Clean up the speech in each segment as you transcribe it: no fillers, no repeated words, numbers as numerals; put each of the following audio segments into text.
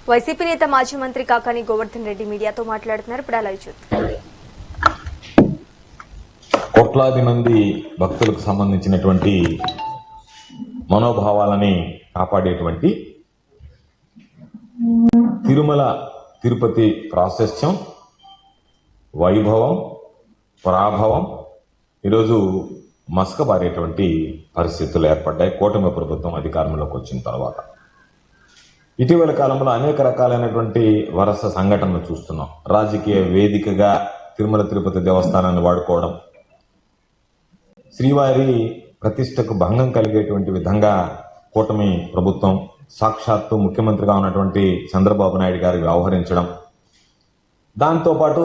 YCP నేత మాజీ మంత్రి కాకాని గోవర్ధన్ రెడ్డి మీడియాతో మాట్లాడుతున్నారు. ఇప్పుడు అలా చూద్దాం. కోట్లాది మంది భక్తులకు సంబంధించినటువంటి మనోభావాలని కాపాడేటువంటి తిరుమల తిరుపతి ప్రాశస్త్యం, వైభవం, ప్రాభవం ఈరోజు మసకబారేటువంటి పరిస్థితులు ఏర్పడ్డాయి కూటమి ప్రభుత్వం అధికారంలోకి వచ్చిన తర్వాత. ఇటీవల కాలంలో అనేక రకాలైనటువంటి వరుస సంఘటనలు చూస్తున్నాం. రాజకీయ వేదికగా తిరుమల తిరుపతి దేవస్థానాన్ని వాడుకోవడం, శ్రీవారి ప్రతిష్టకు భంగం కలిగేటువంటి విధంగా కూటమి ప్రభుత్వం సాక్షాత్తు ముఖ్యమంత్రిగా ఉన్నటువంటి చంద్రబాబు నాయుడు గారు వ్యవహరించడం, దాంతోపాటు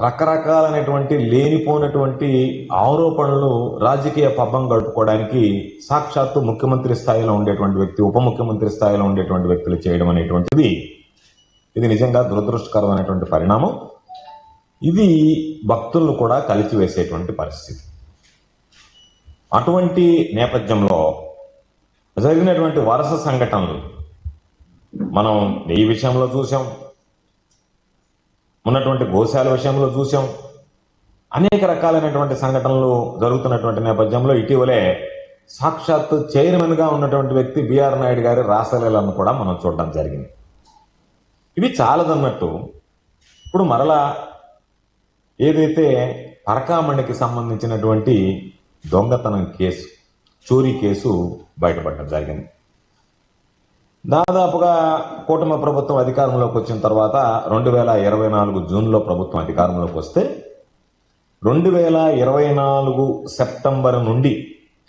రకరకాలైనటువంటి లేనిపోయినటువంటి ఆరోపణలు రాజకీయ పబ్బం గడుపుకోవడానికి సాక్షాత్తు ముఖ్యమంత్రి స్థాయిలో ఉండేటువంటి వ్యక్తి, ఉప ముఖ్యమంత్రి స్థాయిలో ఉండేటువంటి వ్యక్తులు చేయడం అనేటువంటిది ఇది నిజంగా దురదృష్టకరమైనటువంటి పరిణామం. ఇది భక్తులను కూడా కలిచివేసేటువంటి పరిస్థితి. అటువంటి నేపథ్యంలో జరిగినటువంటి వరుస సంఘటనలు మనం ఈ విషయంలో చూసాం, ఉన్నటువంటి గోశాల విషయంలో చూసాం. అనేక రకాలైనటువంటి సంఘటనలు జరుగుతున్నటువంటి నేపథ్యంలో ఇటీవలే సాక్షాత్తు చైర్మన్గా ఉన్నటువంటి వ్యక్తి బిఆర్ నాయుడు గారి రాసలీలను కూడా మనం చూడడం జరిగింది. ఇవి చాలదన్నట్టు ఇప్పుడు మరలా ఏదైతే పరకామణికి సంబంధించినటువంటి దొంగతనం కేసు, చోరీ కేసు బయటపడడం జరిగింది. దాదాపుగా కూటమి ప్రభుత్వం అధికారంలోకి వచ్చిన తర్వాత 2024 జూన్లో ప్రభుత్వం అధికారంలోకి వస్తే 2024 సెప్టెంబర్ నుండి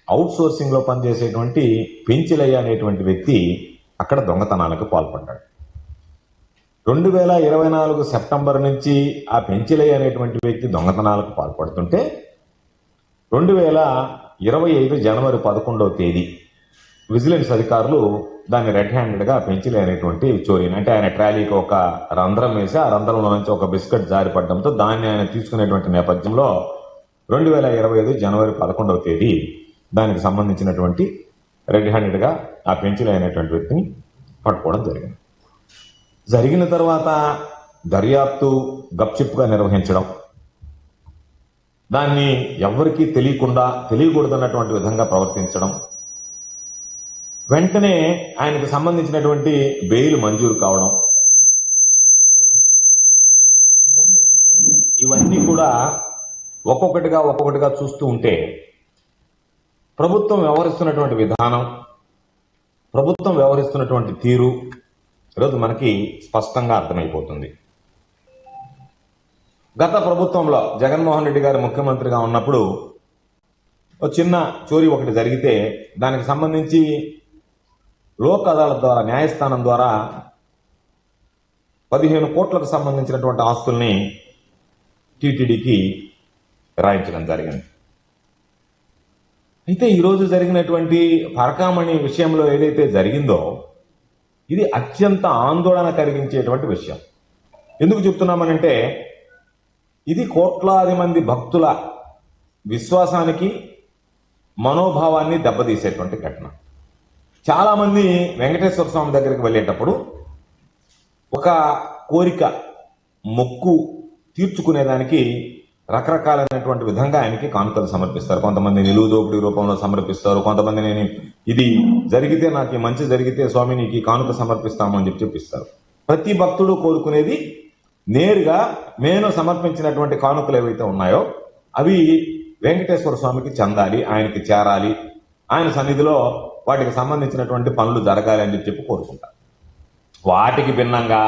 అవుట్ సోర్సింగ్లో పనిచేసేటువంటి పెంచిలయ్య అనేటువంటి వ్యక్తి అక్కడ దొంగతనాలకు పాల్పడ్డాడు. 2024 సెప్టెంబర్ నుంచి ఆ పెంచిలయ్య అనేటువంటి వ్యక్తి దొంగతనాలకు పాల్పడుతుంటే 2025 జనవరి 11వ తేదీ విజిలెన్స్ అధికారులు దాన్ని రెడ్ హ్యాండెడ్గా పెంచలేనటువంటి చోరీని, అంటే ఆయన ట్రాలీకి ఒక రంధ్రం వేసి ఆ రంధ్రంలో నుంచి ఒక బిస్కెట్ జారిపడడంతో దాన్ని ఆయన తీసుకునేటువంటి నేపథ్యంలో 2025 జనవరి 11వ తేదీ దానికి సంబంధించినటువంటి రెడ్ హ్యాండెడ్గా ఆ పెంచలేనటువంటి వ్యక్తిని పట్టుకోవడం జరిగింది. జరిగిన తర్వాత దర్యాప్తు గప్చిప్గా నిర్వహించడం, దాన్ని ఎవరికీ తెలియకూడదన్నటువంటి విధంగా ప్రవర్తించడం, వెంటనే ఆయనకు సంబంధించినటువంటి బెయిల్ మంజూరు కావడం, ఇవన్నీ కూడా ఒక్కొక్కటిగా చూస్తూ ఉంటే ప్రభుత్వం వ్యవహరిస్తున్నటువంటి విధానం, ప్రభుత్వం వ్యవహరిస్తున్నటువంటి తీరు ఈరోజు మనకి స్పష్టంగా అర్థమైపోతుంది. గత ప్రభుత్వంలో జగన్మోహన్ రెడ్డి గారు ముఖ్యమంత్రిగా ఉన్నప్పుడు ఒక చిన్న చోరీ ఒకటి జరిగితే దానికి సంబంధించి లోక్ అదాలత్ ద్వారా, న్యాయస్థానం ద్వారా 15 కోట్లకు సంబంధించినటువంటి ఆస్తుల్ని టీటీడీకి రాయించడం జరిగింది. అయితే ఈరోజు జరిగినటువంటి పరకామణి విషయంలో ఏదైతే జరిగిందో ఇది అత్యంత ఆందోళన కలిగించేటువంటి విషయం. ఎందుకు చెప్తున్నామనంటే ఇది కోట్లాది మంది భక్తుల విశ్వాసానికి, మనోభావాన్ని దెబ్బతీసేటువంటి ఘటన. చాలామంది వెంకటేశ్వర స్వామి దగ్గరికి వెళ్ళేటప్పుడు ఒక కోరిక, మొక్కు తీర్చుకునేదానికి రకరకాలైనటువంటి విధంగా ఆయనకి కానుకలు సమర్పిస్తారు. కొంతమంది నిలువు దోపిడీ రూపంలో సమర్పిస్తారు, కొంతమంది నేను ఇది జరిగితే, నాకు మంచి జరిగితే స్వామి నీకు ఈ కానుక సమర్పిస్తాము అని చెప్పిస్తారు. ప్రతి భక్తుడు కోరుకునేది నేరుగా నేను సమర్పించినటువంటి కానుకలు ఏవైతే ఉన్నాయో అవి వెంకటేశ్వర స్వామికి చెందాలి, ఆయనకి చేరాలి, ఆయన సన్నిధిలో వాటికి సంబంధించినటువంటి పనులు జరగాలి అని చెప్పి కోరుకుంటారు. వాటికి భిన్నంగా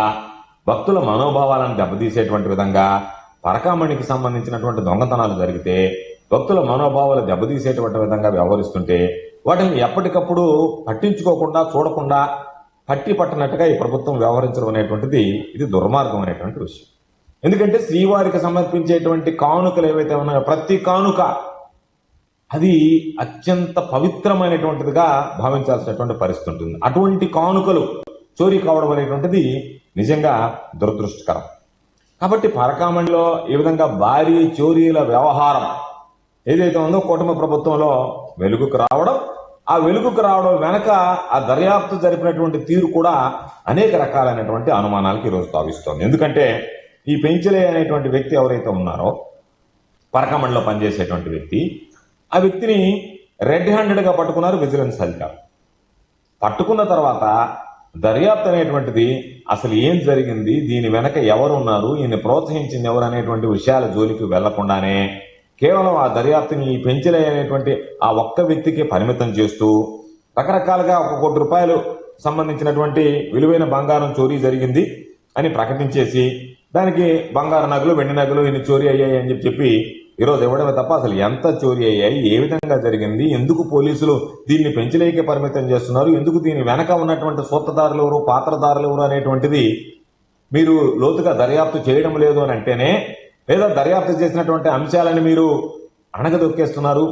భక్తుల మనోభావాలను దెబ్బతీసేటువంటి విధంగా పరకామణికి సంబంధించినటువంటి దొంగతనాలు జరిగితే భక్తుల మనోభావాలు దెబ్బతీసేటువంటి విధంగా వ్యవహరిస్తుంటే వాటిని ఎప్పటికప్పుడు పట్టించుకోకుండా, చూడకుండా పట్టి పట్టనట్టుగా ఈ ప్రభుత్వం వ్యవహరించడం అనేటువంటిది ఇది దుర్మార్గం అనేటువంటి విషయం. ఎందుకంటే శ్రీవారికి సమర్పించేటువంటి కానుకలు ఏవైతే ఉన్నాయో ప్రతి కానుక అది అత్యంత పవిత్రమైనటువంటిదిగా భావించాల్సినటువంటి పరిస్థితి ఉంటుంది. అటువంటి కానుకలు చోరీ కావడం అనేటువంటిది నిజంగా దురదృష్టకరం. కాబట్టి పరకామణిలో ఈ విధంగా భారీ చోరీల వ్యవహారం ఏదైతే ఉందో కూటమి ప్రభుత్వంలో వెలుగుకు రావడం, ఆ వెలుగుకు రావడం వెనక ఆ దర్యాప్తు జరిపినటువంటి తీరు కూడా అనేక రకాలైనటువంటి అనుమానాలకు ఈరోజు తావిస్తోంది. ఎందుకంటే ఈ పెంచలే అనేటువంటి వ్యక్తి ఎవరైతే ఉన్నారో పరకమండలో పనిచేసేటువంటి వ్యక్తి, ఆ వ్యక్తిని రెడ్ హ్యాండెడ్గా పట్టుకున్నారు విజిలెన్స్ అధికారులు. పట్టుకున్న తర్వాత దర్యాప్తు అనేటువంటిది అసలు ఏం జరిగింది, దీని వెనక ఎవరున్నారు, ఈయన ప్రోత్సహించింది ఎవరు అనేటువంటి విషయాల జోలికి వెళ్లకుండానే కేవలం ఆ దర్యాప్తుని ఈ పెంచలే అనేటువంటి ఆ ఒక్క వ్యక్తికి పరిమితం చేస్తూ రకరకాలుగా 1 కోటి రూపాయలు సంబంధించినటువంటి విలువైన బంగారం చోరీ జరిగింది అని ప్రకటించేసి దానికి బంగారు నగలు, వెండి నగలు ఇన్ని చోరీ అయ్యాయి అని చెప్పి ఈరోజు ఇవ్వడమే తప్ప అసలు ఎంత చోరీ అయ్యాయి, ఏ విధంగా జరిగింది, ఎందుకు పోలీసులు దీన్ని పెంచలేకే పరిమితం చేస్తున్నారు, ఎందుకు దీని వెనక ఉన్నటువంటి సూత్రధారులు ఎవరు, పాత్రధారులు ఎవరు అనేటువంటిది మీరు లోతుగా దర్యాప్తు చేయడం లేదు అని అంటేనే, లేదా దర్యాప్తు చేసినటువంటి అంశాలను మీరు అణగదొక్కేస్తున్నారు,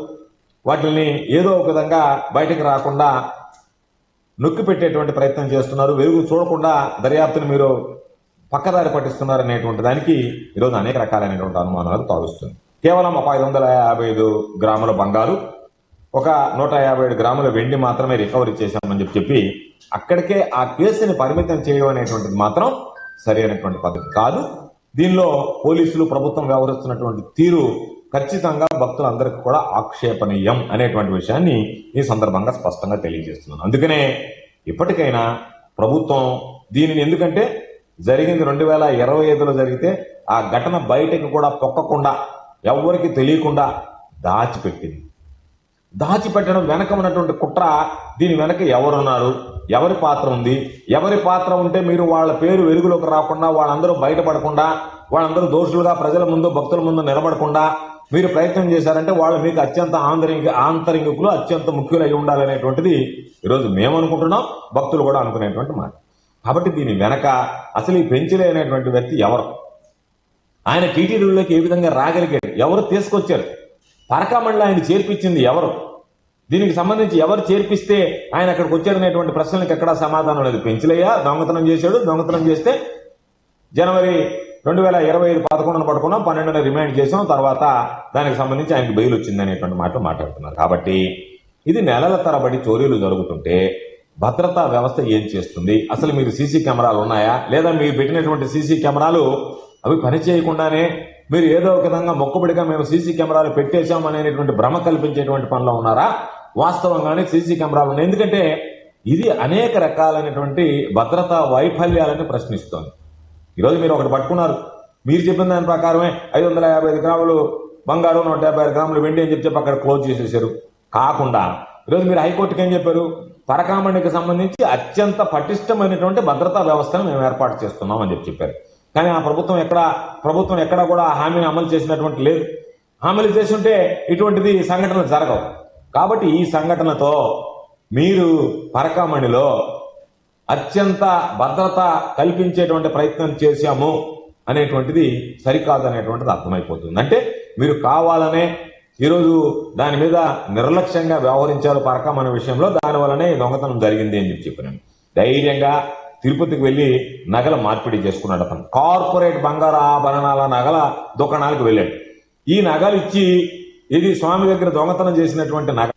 వాటిని ఏదో ఒక విధంగా బయటకు రాకుండా నొక్కి పెట్టేటువంటి ప్రయత్నం చేస్తున్నారు, వెలుగు చూడకుండా దర్యాప్తును మీరు పక్కదారి పట్టిస్తున్నారు అనేటువంటి దానికి ఈరోజు అనేక రకాలైనటువంటి అనుమానాలు తావిస్తుంది. కేవలం ఒక 555 గ్రాముల బంగారు, ఒక 157 గ్రాముల వెండి మాత్రమే రికవరీ చేశామని చెప్పి అక్కడికే ఆ కేసుని పరిమితం చేయడం అనేటువంటిది మాత్రం సరైనటువంటి పద్ధతి కాదు. దీనిలో పోలీసులు, ప్రభుత్వం వ్యవహరిస్తున్నటువంటి తీరు ఖచ్చితంగా భక్తులందరికీ కూడా ఆక్షేపణీయం అనేటువంటి విషయాన్ని ఈ సందర్భంగా స్పష్టంగా తెలియజేస్తున్నాను. అందుకనే ఇప్పటికైనా ప్రభుత్వం దీనిని, ఎందుకంటే జరిగింది 2025లో జరిగితే ఆ ఘటన బయటకు కూడా పొక్కకుండా ఎవరికి తెలియకుండా దాచిపెట్టింది. దాచిపెట్టడం వెనక ఉన్నటువంటి కుట్ర, దీని వెనక ఎవరున్నారు, ఎవరి పాత్ర ఉంది, ఎవరి పాత్ర ఉంటే మీరు వాళ్ళ పేరు వెలుగులోకి రాకుండా, వాళ్ళందరూ బయటపడకుండా, వాళ్ళందరూ దోషులుగా ప్రజల ముందు, భక్తుల ముందు నిలబడకుండా మీరు ప్రయత్నం చేశారంటే వాళ్ళు మీకు అత్యంత ఆంతరింగికులు, అత్యంత ముఖ్యులు అయి ఉండాలనేటువంటిది ఈరోజు మేము అనుకుంటున్నాం, భక్తులు కూడా అనుకునేటువంటి మాట. కాబట్టి దీని వెనక అసలు ఈ పెంచలే అనేటువంటి వ్యక్తి ఎవరు, ఆయన టీటీడీలోకి ఏ విధంగా రాగలిగాడు, ఎవరు తీసుకొచ్చారు, పరకామణిలో ఆయన చేర్పించింది ఎవరు, దీనికి సంబంధించి ఎవరు చేర్పిస్తే ఆయన అక్కడికి వచ్చారనేటువంటి ప్రశ్నలకు ఎక్కడా సమాధానం లేదు. పెంచలయ్య దొంగతనం చేశాడు, దొంగతనం చేస్తే జనవరి 2025 11న పట్టుకున్నాం, 12న రిమాండ్ చేసాం, తర్వాత దానికి సంబంధించి ఆయనకు బెయిల్ వచ్చింది అనేటువంటి మాటలు మాట్లాడుతున్నారు. కాబట్టి ఇది నెలల తరబడి చోరీలు జరుగుతుంటే భద్రతా వ్యవస్థ ఏం చేస్తుంది, అసలు మీరు సీసీ కెమెరాలు ఉన్నాయా, లేదా మీరు పెట్టినటువంటి సీసీ కెమెరాలు అవి పనిచేయకుండానే మీరు ఏదో ఒక విధంగా మొక్కుబడిగా మేము సీసీ కెమెరాలు పెట్టేశాం అనేటువంటి భ్రమ కల్పించేటువంటి పనిలో ఉన్నారా, వాస్తవంగానే సీసీ కెమెరాలు ఉన్నాయి. ఎందుకంటే ఇది అనేక రకాలైనటువంటి భద్రతా వైఫల్యాలను ప్రశ్నిస్తోంది. ఈరోజు మీరు ఒకటి పట్టుకున్నారు, మీరు చెప్పిన దాని ప్రకారమే 555 గ్రాములు బంగారు, 156 గ్రాములు వెండి అని చెప్పి అక్కడ క్లోజ్ చేసేసారు. కాకుండా ఈరోజు మీరు హైకోర్టుకి ఏం చెప్పారు, పరకామణికి సంబంధించి అత్యంత పటిష్టమైనటువంటి భద్రతా వ్యవస్థను మేము ఏర్పాటు చేస్తున్నాం అని చెప్పారు. కానీ ఆ ప్రభుత్వం ఎక్కడా కూడా హామీని అమలు చేసినటువంటి లేదు. అమలు చేస్తుంటే ఇటువంటిది సంఘటనలు జరగవు. కాబట్టి ఈ సంఘటనతో మీరు పరకామణిలో అత్యంత భద్రత కల్పించేటువంటి ప్రయత్నం చేశాము అనేటువంటిది సరికాదు అనేటువంటిది అర్థమైపోతుంది. అంటే మీరు కావాలనే ఈరోజు దాని మీద నిర్లక్ష్యంగా వ్యవహరించారు పరకామణి విషయంలో, దానివల్లనే దొంగతనం జరిగింది అని చెప్పినాను. ధైర్యంగా తిరుపతికి వెళ్లి నగల మార్పిడి చేసుకున్నాడు అతను. కార్పొరేట్ బంగారు ఆభరణాల నగల దుకాణాలకు వెళ్ళాడు. ఈ నగలు ఇచ్చి ఇది స్వామి దగ్గర దొంగతనం చేసినటువంటి నగ